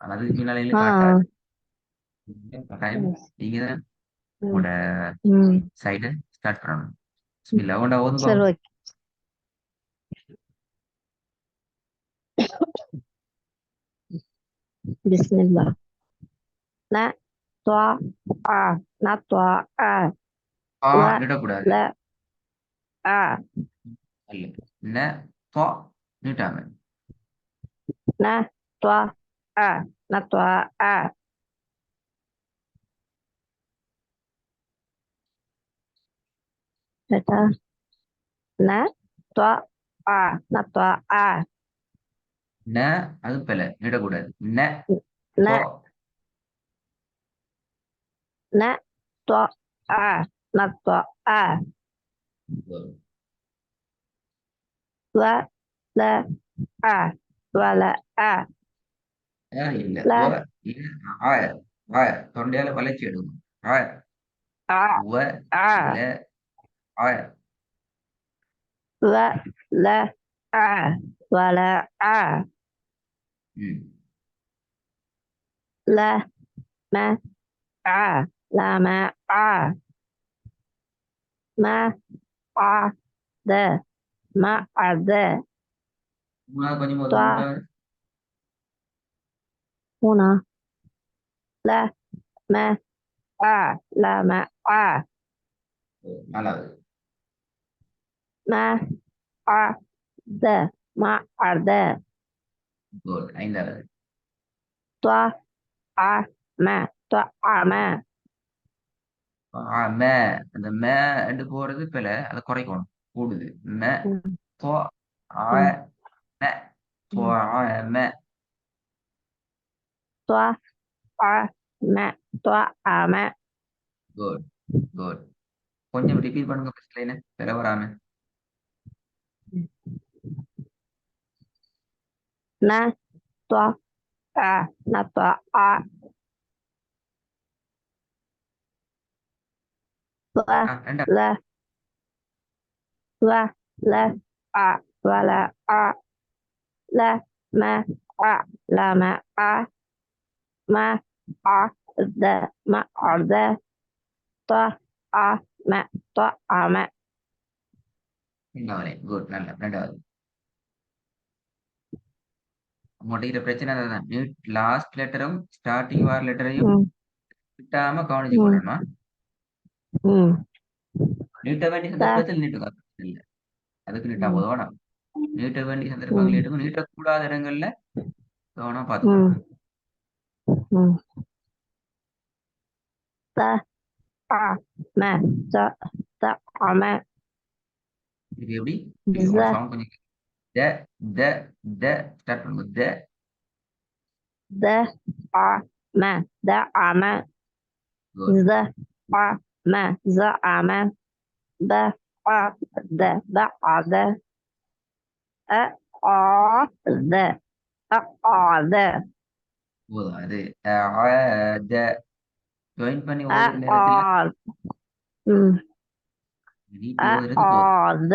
அதுக்கு பின்னால ஆ காட்டாது. கட்டாயம் ம் நீங்க தான் ம் உங்களோட ம். சைடை ஸ்டார்ட் பண்ணணும். பிஸ்மில்லா உண்டா ஓதும் சரி பாவம். ஓகே. பிஸ்மில்லா. ந துவா ஆ ந துவா ஆ ஆ ல நீட்டக்கூடாது. ல ஆ அல்ல ந தோ நீட்டாங்க. ந துவா ஆ ந துவா ஆ சரிதா? ந துவா ஆ ந துவா ஆ ந அது பிள்ளை நீட்டக்கூடாது. ந ந தோ ந துவா ஆ ந துவா ஆ வ ல ஆ வல ஆ இல்ல ல வ இல்ல ஆ ஆ தொண்டையால வளைச்சி எடுக்கணும். ஆ ஆ வ ஆ ல ஆ. வ ல ஆ வல ஆ ம். ல ம ஆ லம ஆ ம ஆ த ம அத மூணாவது கொஞ்சம் போதும். துவா மூணாவது ஊனா ல ம ஆ லம ஆ நாலாவது ம ஆ த ம அத குட். ஐந்தாவது துவா ஆ ம துவா ஆம மே. அந்த மே ரெண்டு போறது பில அதை குறைக்கணும். கூடுது. மே ம் தோ ஆ ம் மே தோ ம். ஆ மே. துவா ஆ ம துவா ஆம குட் குட். கொஞ்சம் ரிப்பீட் பண்ணுங்க ஃபர்ஸ்ட் லைன் பில வராம. ந துவா ஆ ந துவா ஆ துவா ரெண்டா ல துவா ல ஆ வல ஆ ல ம ஆ லம ஆ ம ஆ த ம அத துவா ஆ ம துவா ஆம ரெண்டாவது லைன் குட். நல்ல ரெண்டாவது. உங்கள்கிட்ட பிரச்சனை தான். லாஸ்ட் லெட்டரும் ஸ்டார்டிங் வார லெட்டரையும் ம் விட்டாம கவனிச்சு ம் கொள்ளணுமா. ம் நீட்ட வேண்டிய த சந்தர்ப்பத்தில் நீட்டுங்க. இல்ல அதுக்கு நீட்டா ம் உதவணும். நீட்ட வேண்டிய சந்தர்ப்பங்கள் ம் நீட்டுக்கும். நீட்டக்கூடாத இடங்கள்ல கவனமா ம் பார்த்துக்கணும். ம் த ஆ ம த த ஆம இது எப்படி த உங்களோட சவுண்ட் கொஞ்சம் த த த ஸ்டார்ட் பண்ணுங்க. த த ஆ ம த ஆம குட். த ஆ ம த ஆம த ஆ த த ஆத அ ஆ த அ ஆத போதும். அது த ஜாயின் பண்ணி அ ஓதுற ஆ நேரத்துல ம் நீட்டி அ ஓதுறது போதும். ஆத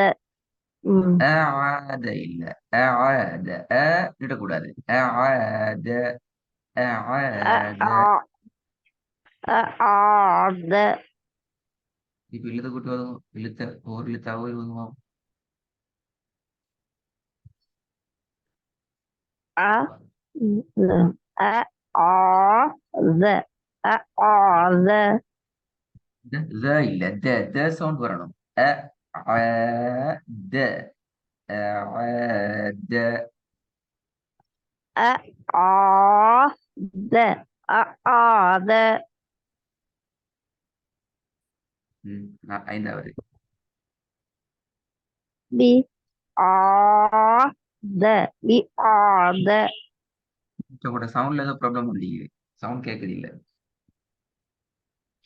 ம் ஆத இல்ல ஆத நீட்டக்கூடாது. ஆத அ ஆத. ஆ அ ஆத இப்ப இழுத்து கூட்டி வரும். இழுத்த ஒரு இழுத்தாவோ இதுவும் அ ம் அ ஆ த அ ஆத இல்ல த சவுண்ட் வரணும். அ ஆ, த த. அ ஆ த அ ஆத ஐந்தாவது பி ஆ த பி ஆத உங்களோட சவுண்ட்ல ஏதோ ப்ராப்ளம் இல்லையே. சவுண்ட் கேட்குது இல்ல.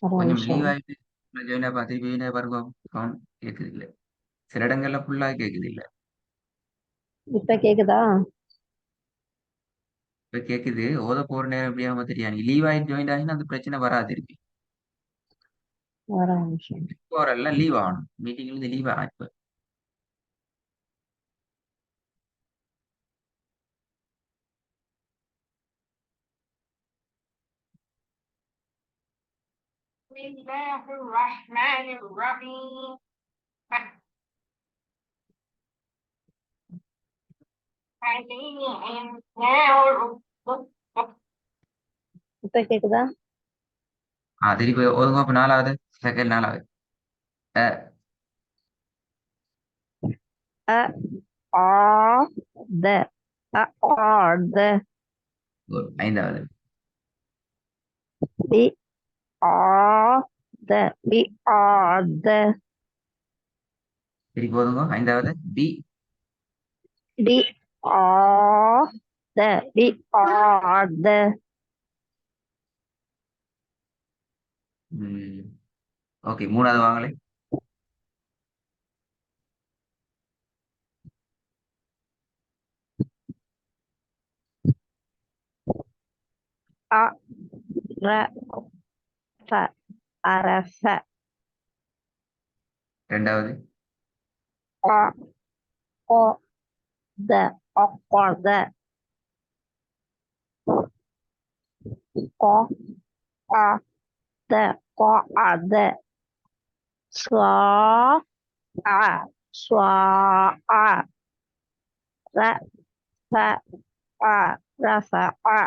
ஒரு கொஞ்சம் லீவ் நிமிஷம் ஆயிட்டு ஜாயின் திருப்பி ஜாயின் பாருங்க. சவுண்ட் கேட்குது இல்ல. சில இடங்கள்ல ஃபுல்லா கேட்குது இல்ல. இப்ப கேக்குதா? இப்ப கேட்குது. ஓத போற நேரம் எப்படியாம தெரியாது. லீவ் ஆயிட்டு ஜாயின் ஆகினா அந்த பிரச்சனை வராது திருப்பி. ஒரு நிமிஷம். போறெல்லாம் லீவ் ஆகணும். மீட்டிங்ல இருந்து லீவ் ஆகும் இப்ப. الله الرحمن الرحيم عليهم نار இப்ப கேக்குதா? திருப்பி ஒதுங்க அப்ப நாலாவது செகண்ட் நாலாவது அ அ ஆ த அ ஆர்த good. ஐந்தாவது பி ஆ த பி ஆர்த திருப்பி ஒதுங்க ஐந்தாவது பி டி ஆ த பி ஆர்த ஓகே மூணாவது வாங்களே அ ர ஃப அரஃப ரெண்டாவது ஆ ஓ த அக்காத கா ஆ த கா அத ஸ்வா ஆ ஸ்வா ஆ ர ஃப ஆ ரஃப ஆ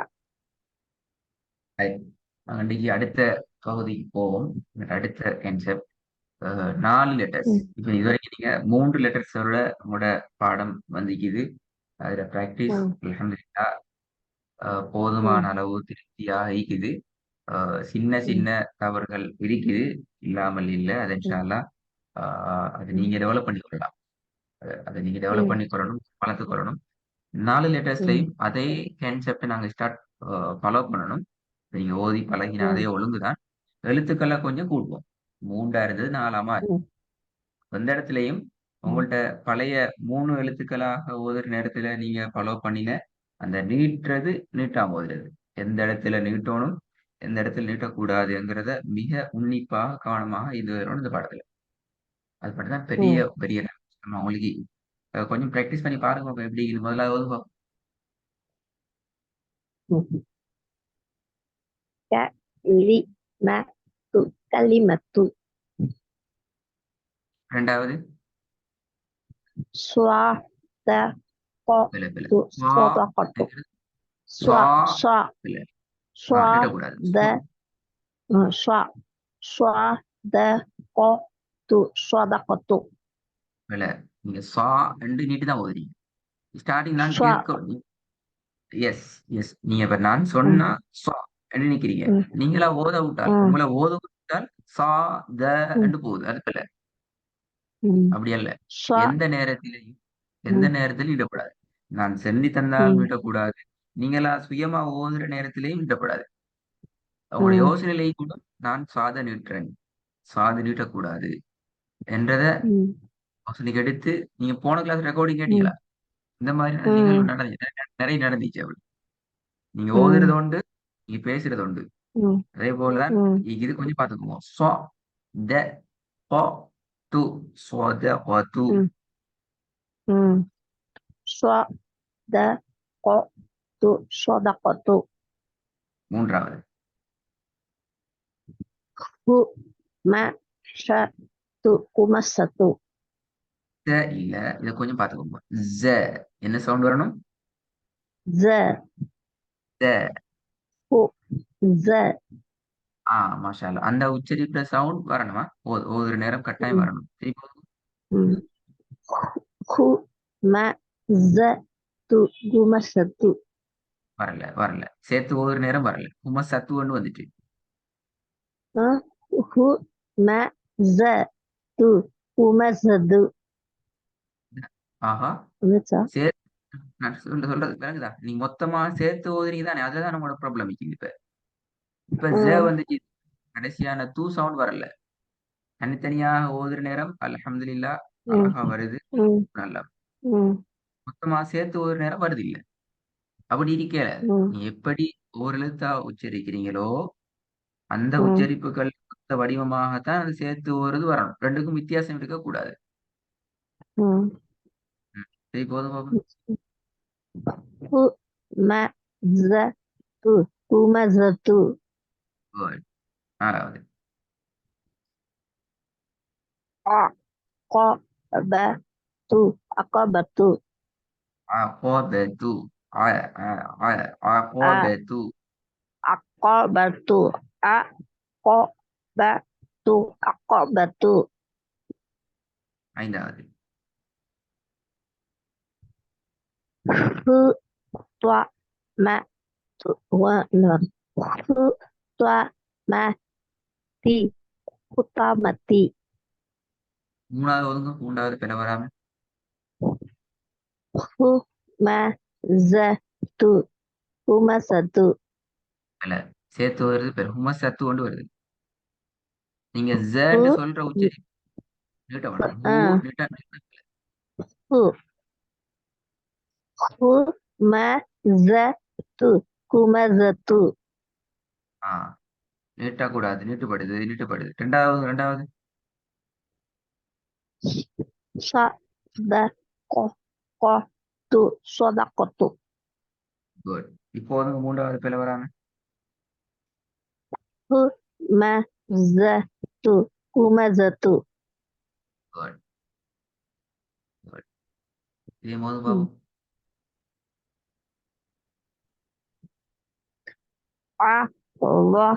இன்னைக்கு அடுத்த பகுதிக்கு போவோம் அடுத்த கான்செப்ட் 4 லெட்டர்ஸ் ம் இப்போ இது வரைக்கும் நீங்க 3 லெட்டர்ஸோட உங்களோட பாடம் வந்திக்குது அதுல பிராக்டிஸ் ம் அல்ஹம்துலில்லாஹ் போதுமான ம் அளவு திருப்தியாக இருக்குது சின்ன ம் சின்ன தவறுகள் இருக்குது இல்லாமல் இல்லை அது இன்ஷா ம் அல்லாஹ் அது ம் நீங்க டெவலப் பண்ணிக்கொள்ளலாம் அதை நீங்க டெவலப் ம் பண்ணிக்கொள்ளணும் வளர்த்துக்கொள்ளணும் 4 ம் லெட்டர்ஸ்லையும் அதே கான்செப்டை நாங்க ஸ்டார்ட் ஃபாலோ பண்ணணும் நீங்க ஓதி பழகின அதே ம் ஒழுங்குதான் எழுத்துக்களை கொஞ்சம் கூட்டுவோம் 3ஆ இருந்தது 4ஆமா ம் எந்த இடத்துலையும் ம் உங்கள்ட்ட பழைய 3 எழுத்துக்களாக ஓதுற நேரத்துல நீங்க ஃபாலோ பண்ணின அந்த நீட்டுறது நீட்டாம ஓதுறது எந்த இடத்துல நீட்டணும் எந்த இடத்துல நீட்டக்கூடாதுங்கிறத மிக உன்னிப்பாக கவனமாக இது வரணும் இந்த பாடத்துல அது மட்டும் தான் பெரிய ம் பெரிய நம்ம உங்களுக்கு கொஞ்சம் ப்ராக்டிஸ் பண்ணி பாருங்க பாப்போம் எப்படி இது முதலாவது பார்ப்போம். ம் கலிமத்து கலிமத்து ரெண்டாவது பிள்ளை பிள்ளை ஸ்வதகத்து ஸ்வா ஸ்வதகத்து ஸ்வ ஸ்வா ஸ்வ பிள்ளை நீட்டக்கூடாது ஸ்வத ஸ்வ ஸ்வதகத்து ஸ்வதகத்து பிள்ளை நீங்க சா ரெண்டு நீட்டு தான் ஓதுறீங்க ஸ்டார்டிங் நான் ஸ்வ கேட்க எஸ் எஸ் நீங்க இப்ப நான் ம் சொன்னா சா என்று நிக்கிறீங்க ம் நீங்களா ஓத விட்டால் ம் உங்களை ஓத விட்டால் சா த ம் என்று போகுது அது பிள்ளை ம் அப்படி அல்ல ஸ்வ எந்த நேரத்திலையும் எந்த ம் நேரத்திலும் இடப்படாது நான் சொல்லி தந்தாலும் ம் விடக்கூடாது நீங்களா சுயமா ஓதுற நேரத்திலையும் விடப்படாது உங்களுடைய ம் யோசனையிலேயே கூட நான் சாத நீட்டுறேன் சாது நீட்டக்கூடாது என்றத ம் யோசனைக்கு எடுத்து நீங்க போன கிளாஸ் ரெக்கார்டிங் ம் கேட்டீங்களா இந்த மாதிரி ம் நிகழ்வு நடந்துச்சு நிறைய நடந்துச்சு அப்படி நீங்க ம் ஓதுறது உண்டு நீங்க பேசுறது உண்டு ம் அதே போலதான் ம் இது கொஞ்சம் பார்த்துக்குவோம் சொ த பொ து சொ த பொ து ம் ம் صدقت صدقت மூன்றாவது همست همست த இல்ல இதை கொஞ்சம் பார்த்துக்கோங்க ஜ என்ன சவுண்ட் வரணும் ز த ز மாஷா அல்லாஹ். அந்த உச்சரிப்புல சவுண்ட் வரணுமா ஒவ்வொரு நேரம் கட்டாயம் வரணும் திருப்பி همزت همست வரல வரல சேர்த்து ஒவ்வொரு நேரம் வரல உமா சத்து ஒன்று வந்துட்டு همزت همزت ஆஹா வந்துச்சா சேர்த்து நான் சொல்றது பிறகுதா நீங்க மொத்தமா சேர்த்து ஓதுறீங்க தானே அதுதான் நம்மளோட ப்ராப்ளம் இப்ப இப்ப ஜ ம் வந்துச்சு கடைசியான தூ சவுண்ட் வரல தனித்தனியா ஓதுற நேரம் அல்ஹம்துலில்லாஹ் ம் அழகா வருது ம் நல்லா ம் மொத்தமா சேர்த்து ஓதுற நேரம் வருது இல்ல அப்படி இருக்கல ம் நீ எப்படி ஒரு எழுத்தா உச்சரிக்கிறீங்களோ அந்த ம் உச்சரிப்புகள் மொத்த வடிவமாகத்தான் அது சேர்த்து ஓதுறது வரணும் ரெண்டுக்கும் வித்தியாசம் இருக்கக்கூடாது ம் சரி போதும் பாப்போம் همزت همزت Good. நாலாவது Aqabatu. Aqabatu. Aqabatu. A. Aqabatu. Aqabatu. Aqabatu. Aqabatu. ஐந்தாவது. Hu. Tua. Ma. Tu. Wa. Hu. Tua. Ma. Ti. Hutamati. மூணாவது ஒதுங்க. மூன்றாவது பிற வராம. Hu. Ma. Za. Tu. Huma satu. இல்ல சேர்த்து வருது பேர் சத்து கொண்டு வருது. நீங்க Hu. ஜன்னு சொல்ற உச்சரி நீட்ட வேணாம். Who Ah. நீட்டா Hu. Huma zatu. Huma zatu. ஆ நீட்டா கூடாது. நீட்டுப்படுது நீட்டுப்படுது. ரெண்டாவது Sadaqatu. Sadaqatu. குட். இப்போ வந்து மூன்றாவது பிற வராம. Humazatu. Humazatu. Good good. இதே போது Babu. Allah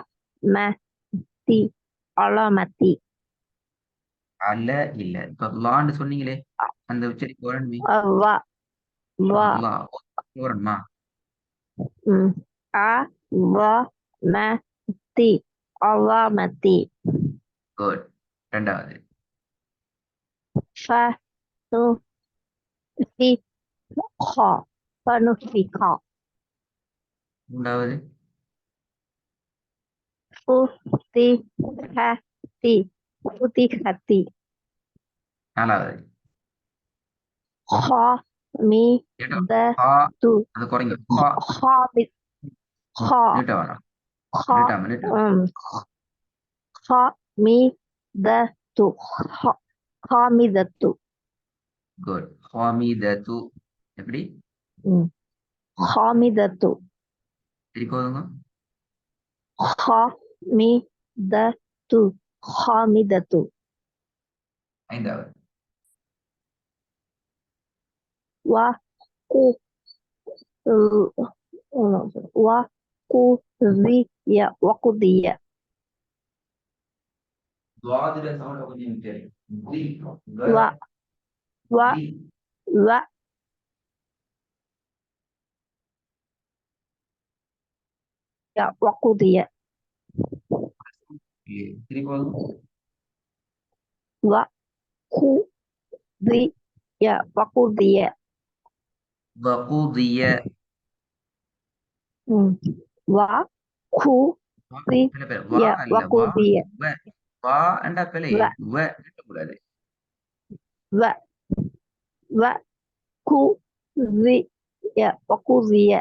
mati. Allah mati. அல்ல இல்ல. இப்ப லான்னு சொன்னீங்களே அந்த உச்சரிப்பு வரணுமே. Allah. Allah. அல்லாஹ் வரணுமா? Allah mati. Allah mati. Good. ரெண்டாவது. Fanufikha. Fanufikha. மூன்றாவது. Futihati. Futihati. நாலாவது. கேட்டா ஹா Hamidatu. அது குறைங்க. ஹா Hamid. Ha. நீட்ட வேணாம். Ha. நீட்டாம Hamidatu. Hamidatu. குட். ஹாமிதத்து. எப்படி? Hamidatu. திருப்பி Hamidatu. Hamidatu. ஐந்தாவது. Waqudiya. Waqudiya. துவாதிர சவுண்ட் கொஞ்சம் சரி. Wa. Wa. Wa. Ya. Waqudiya. திருப்பி Waqudiya. Waqudiya. வகுதிய. Waqudiya. Waqudiya. வா என்ற பிழை. கூடாது. Waqudiya. Waqudiya.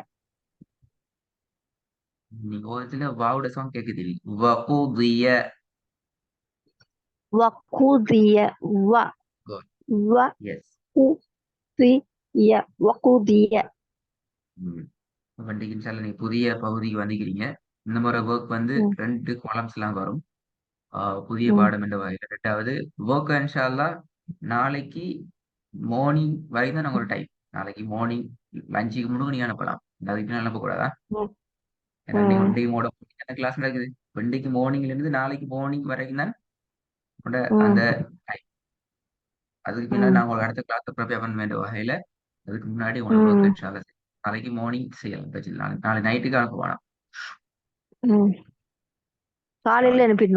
நீங்க ஒரு இடத்துல வாவோட சவுண்ட் கேக்குது. வகுதிய. Waqudiya. Wa. Yes. Waqudiya. Waqudiya. வண்டிக்கு இன்ஷால்லா நீங்க புதிய பகுதிக்கு வந்துக்கிறீங்க. இந்த முறை ஒர்க் வந்து 2 காலம்ஸ் எல்லாம் வரும். புதிய பாடம் என்ற வகையில். ரெண்டாவது ஒர்க் இன்ஷால்லா நாளைக்கு மார்னிங் வரைக்கும் தான் நாங்கள் டைம். நாளைக்கு மார்னிங் லஞ்சுக்கு முன்னாடி நீங்க அனுப்பலாம். அதுக்கு மேல அனுப்பக்கூடாதா? ஏன்னா நீங்க டீமோட கிளாஸ் நடக்குது. வண்டிக்கு மார்னிங்ல இருந்து நாளைக்கு மார்னிங் வரைக்கும் தான் அந்த டைம். அதுக்கு பின்னாடி நான் உங்களுக்கு அடுத்த கிளாஸ் ப்ரிப்பேர் பண்ண வேண்டிய வகையில அதுக்கு முன்னாடி உங்களுக்கு ஒர்க் இன்ஷால்லா நாளைக்கு மார்னிங் செய்யலாம். பிரச்சனை நாளை நைட்டுக்கு அனுப்ப வேணாம். காலையில அனுப்பிடணும்.